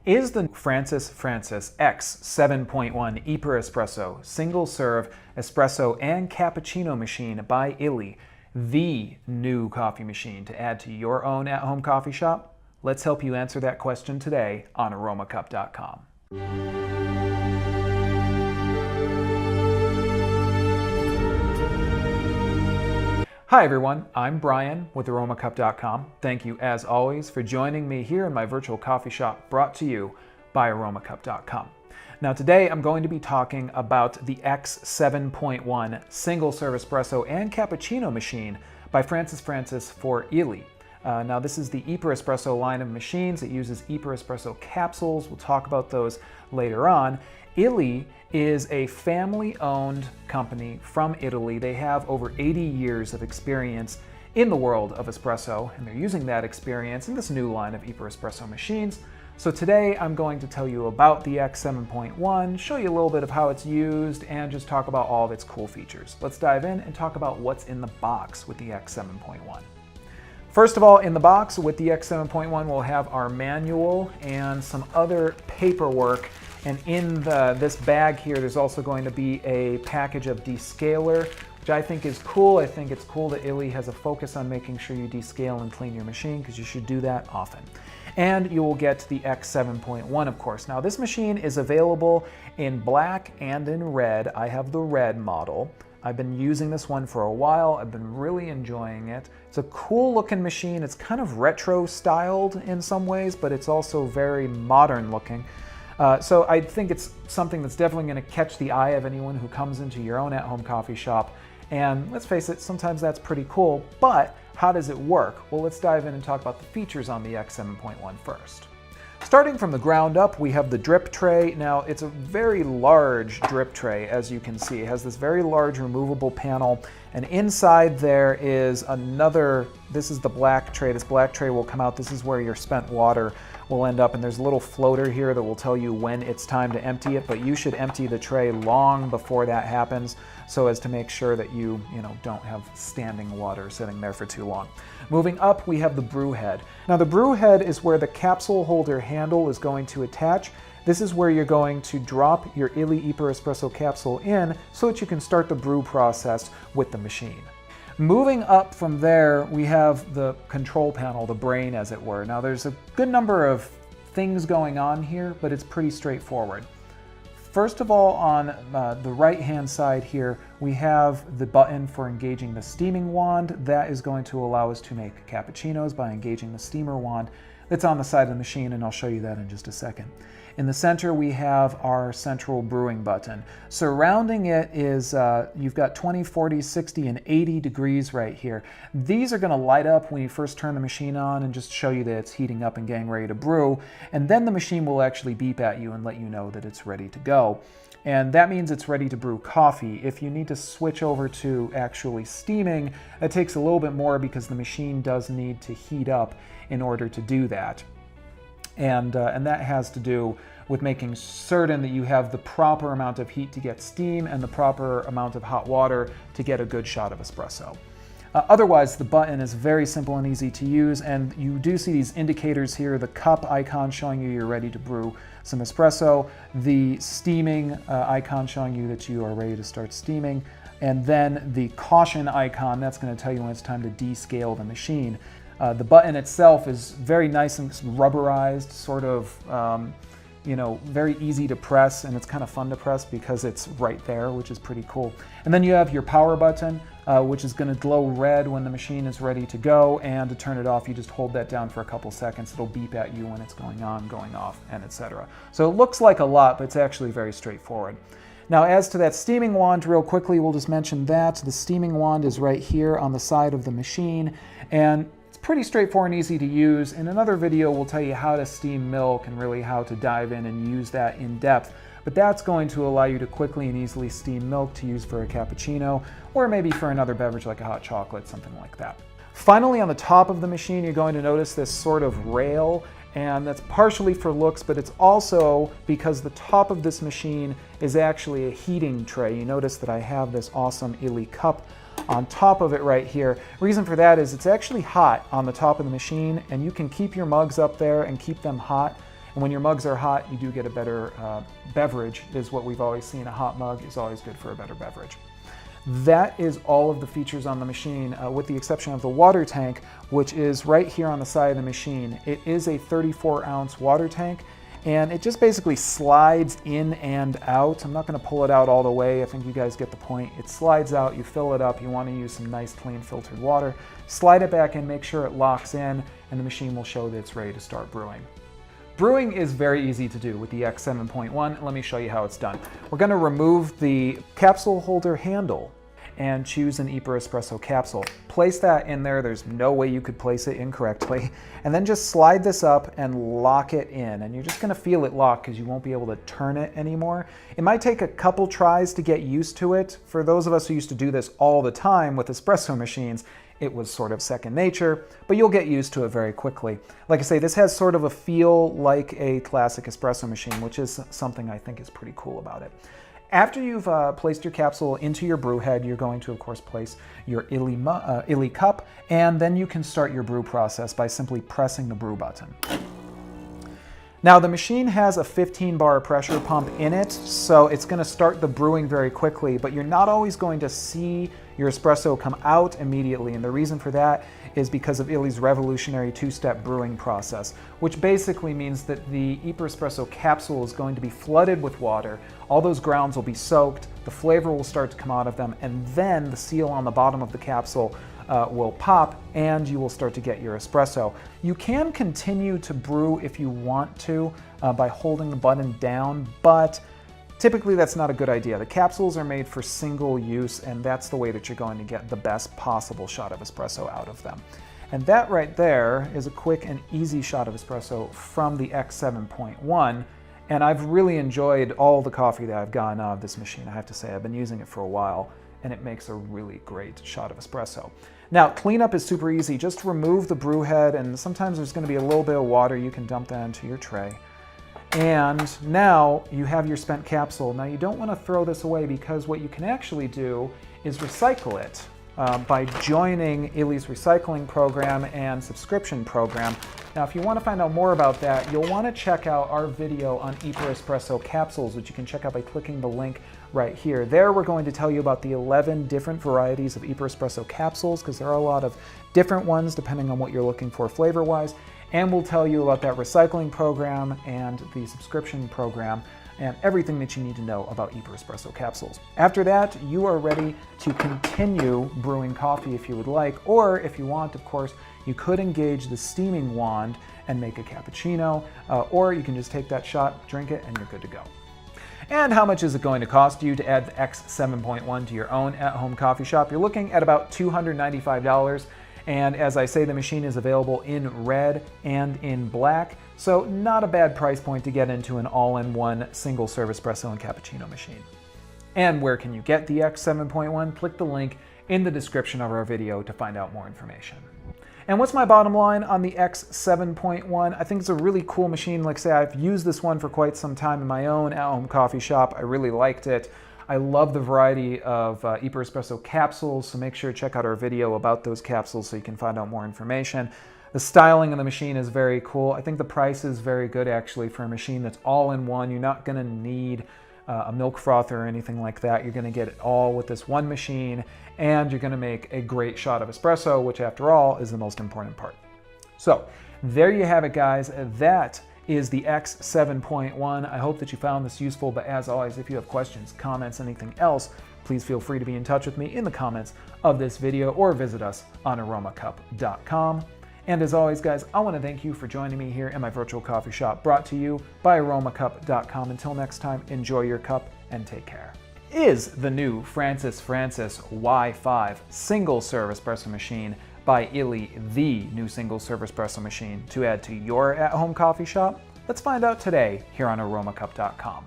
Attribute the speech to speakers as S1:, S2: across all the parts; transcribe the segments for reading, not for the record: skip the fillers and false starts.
S1: Is the Francis X 7.1 iperEspresso single-serve espresso and cappuccino machine by Illy the new coffee machine to add to your own at-home coffee shop? Let's help you answer that question today on aromacup.com. Hi everyone, I'm Brian with aromacup.com. Thank you as always for joining me here in my virtual coffee shop brought to you by aromacup.com. Now today I'm going to be talking about the X 7.1 single-serve espresso and cappuccino machine by Francis for Illy. Now this is the iperEspresso line of machines. It uses iperEspresso capsules. We'll talk about those later on. Illy is a family-owned company from Italy. They have over 80 years of experience in the world of espresso, and they're using that experience in this new line of iperEspresso machines. So today I'm going to tell you about the X 7.1, show you a little bit of how it's used, and just talk about all of its cool features. Let's dive in and talk about what's in the box with the X 7.1. First of all, in the box with the X 7.1, we'll have our manual and some other paperwork. And in this bag here, there's also going to be a package of descaler, which I think is cool. I think it's cool that Illy has a focus on making sure you descale and clean your machine, because you should do that often. And you will get the X 7.1, of course. Now, this machine is available in black and in red. I have the red model. I've been using this one for a while. I've been really enjoying it. It's a cool looking machine. It's kind of retro styled in some ways, but it's also very modern looking. So I think it's something that's definitely going to catch the eye of anyone who comes into your own at-home coffee shop. And let's face it, sometimes that's pretty cool, but how does it work? Well, let's dive in and talk about the features on the X 7.1 first. Starting from the ground up, we have the drip tray. Now, it's a very large drip tray, as you can see. It has this very large removable panel, and inside there is another, this is the black tray. This black tray will come out. This is where your spent water will end up, and there's a little floater here that will tell you when it's time to empty it, but you should empty the tray long before that happens, so as to make sure that you don't have standing water sitting there for too long. Moving up, we have the brew head. Now the brew head is where the capsule holder handle is going to attach. This is where you're going to drop your Illy iperEspresso capsule in so that you can start the brew process with the machine. Moving up from there, we have the control panel, the brain as it were. Now there's a good number of things going on here, but it's pretty straightforward. First of all, on the right-hand side here, we have the button for engaging the steaming wand. That is going to allow us to make cappuccinos by engaging the steamer wand that's on the side of the machine, and I'll show you that in just a second. In the center, we have our central brewing button. Surrounding it is, you've got 20, 40, 60, and 80 degrees right here. These are gonna light up when you first turn the machine on and just show you that it's heating up and getting ready to brew. And then the machine will actually beep at you and let you know that it's ready to go. And that means it's ready to brew coffee. If you need to switch over to actually steaming, it takes a little bit more because the machine does need to heat up in order to do that. And that has to do with making certain that you have the proper amount of heat to get steam and the proper amount of hot water to get a good shot of espresso. Otherwise, the button is very simple and easy to use, and you do see these indicators here, the cup icon showing you you're ready to brew some espresso, the steaming icon showing you that you are ready to start steaming, and then the caution icon, that's going to tell you when it's time to descale the machine. The button itself is very nice and rubberized, sort of, very easy to press, and it's kind of fun to press because it's right there, which is pretty cool. And then you have your power button, which is going to glow red when the machine is ready to go, and to turn it off, you just hold that down for a couple seconds. It'll beep at you when it's going on, going off, and etc. So it looks like a lot, but it's actually very straightforward. Now, as to that steaming wand, real quickly, we'll just mention that. The steaming wand is right here on the side of the machine, and pretty straightforward and easy to use. In another video, we'll tell you how to steam milk and really how to dive in and use that in depth. But that's going to allow you to quickly and easily steam milk to use for a cappuccino, or maybe for another beverage like a hot chocolate, something like that. Finally, on the top of the machine, you're going to notice this sort of rail, and that's partially for looks, but it's also because the top of this machine is actually a heating tray. You notice that I have this awesome Illy cup on top of it right here. Reason for that is it's actually hot on the top of the machine, and you can keep your mugs up there and keep them hot. And when your mugs are hot, you do get a better beverage, is what we've always seen. A hot mug is always good for a better beverage. That is all of the features on the machine, with the exception of the water tank, which is right here on the side of the machine. It is a 34-ounce water tank, and it just basically slides in and out. I'm not going to pull it out all the way. I think you guys get the point. It slides out, you fill it up, you want to use some nice clean filtered water, slide it back in, make sure it locks in, and the machine will show that it's ready to start brewing. Brewing is very easy to do with the X7.1. Let me show you how it's done. We're going to remove the capsule holder handle and choose an iperEspresso capsule. Place that in there. There's no way you could place it incorrectly. And then just slide this up and lock it in. And you're just gonna feel it lock because you won't be able to turn it anymore. It might take a couple tries to get used to it. For those of us who used to do this all the time with espresso machines, it was sort of second nature, but you'll get used to it very quickly. Like I say, this has sort of a feel like a classic espresso machine, which is something I think is pretty cool about it. After you've placed your capsule into your brew head, you're going to, of course, place your illy cup, and then you can start your brew process by simply pressing the brew button. Now, the machine has a 15-bar pressure pump in it, so it's going to start the brewing very quickly, but you're not always going to see your espresso come out immediately, and the reason for that is because of Illy's revolutionary two-step brewing process, which basically means that the iperEspresso capsule is going to be flooded with water. All those grounds will be soaked, the flavor will start to come out of them, and then the seal on the bottom of the capsule will pop, and you will start to get your espresso. You can continue to brew if you want to by holding the button down, but typically that's not a good idea. The capsules are made for single use, and that's the way that you're going to get the best possible shot of espresso out of them. And that right there is a quick and easy shot of espresso from the X7.1. And I've really enjoyed all the coffee that I've gotten out of this machine. I have to say, I've been using it for a while, and it makes a really great shot of espresso. Now, cleanup is super easy. Just remove the brew head, and sometimes there's going to be a little bit of water. You can dump that into your tray. And now you have your spent capsule. Now, you don't want to throw this away, because what you can actually do is recycle it by joining Illy's recycling program and subscription program. Now, if you want to find out more about that, you'll want to check out our video on iperEspresso capsules, which you can check out by clicking the link right here. There, we're going to tell you about the 11 different varieties of iperEspresso capsules, because there are a lot of different ones depending on what you're looking for flavor-wise. And we'll tell you about that recycling program and the subscription program and everything that you need to know about iperEspresso capsules. After that, you are ready to continue brewing coffee if you would like, or if you want, of course, you could engage the steaming wand and make a cappuccino, or you can just take that shot, drink it, and you're good to go. And how much is it going to cost you to add the X7.1 to your own at-home coffee shop? You're looking at about $295. And as I say, the machine is available in red and in black, so not a bad price point to get into an all-in-one single-serve espresso and cappuccino machine. And where can you get the X7.1? Click the link in the description of our video to find out more information. And what's my bottom line on the X7.1? I think it's a really cool machine. Like I say, I've used this one for quite some time in my own at-home coffee shop. I really liked it. I love the variety of iperEspresso capsules, so make sure to check out our video about those capsules so you can find out more information. The styling of the machine is very cool. I think the price is very good, actually, for a machine that's all-in-one. You're not going to need a milk frother or anything like that. You're going to get it all with this one machine, and you're going to make a great shot of espresso, which, after all, is the most important part. So there you have it, guys. That is the X7.1. I hope that you found this useful, but as always, if you have questions, comments, anything else, please feel free to be in touch with me in the comments of this video or visit us on aromacup.com. And as always, guys, I want to thank you for joining me here in my virtual coffee shop, brought to you by aromacup.com. Until next time, enjoy your cup and take care. Is the new Francis Y5 single-serve espresso machine by Illy the new single-serve espresso machine to add to your at-home coffee shop? Let's find out today here on aromacup.com.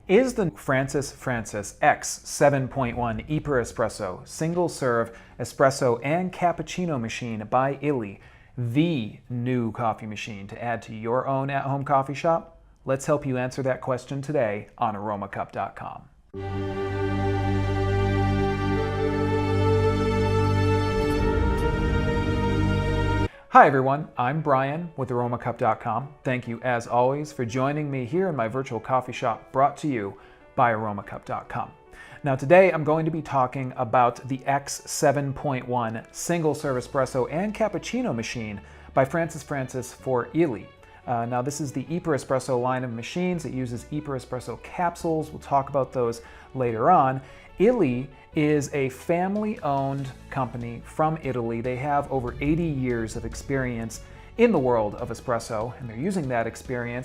S1: Is the Francis X7.1 iperEspresso single-serve espresso and cappuccino machine by Illy the new coffee machine to add to your own at-home coffee shop? Let's help you answer that question today on aromacup.com. Hi everyone, I'm Brian with aromacup.com. Thank you as always for joining me here in my virtual coffee shop brought to you by aromacup.com. Now today I'm going to be talking about the X7.1 single serve espresso and cappuccino machine by Francis for illy. Now this is the iperEspresso line of machines. It uses iperEspresso capsules. We'll talk about those later on. Illy is a family-owned company from Italy. They have over 80 years of experience in the world of espresso, and they're using that experience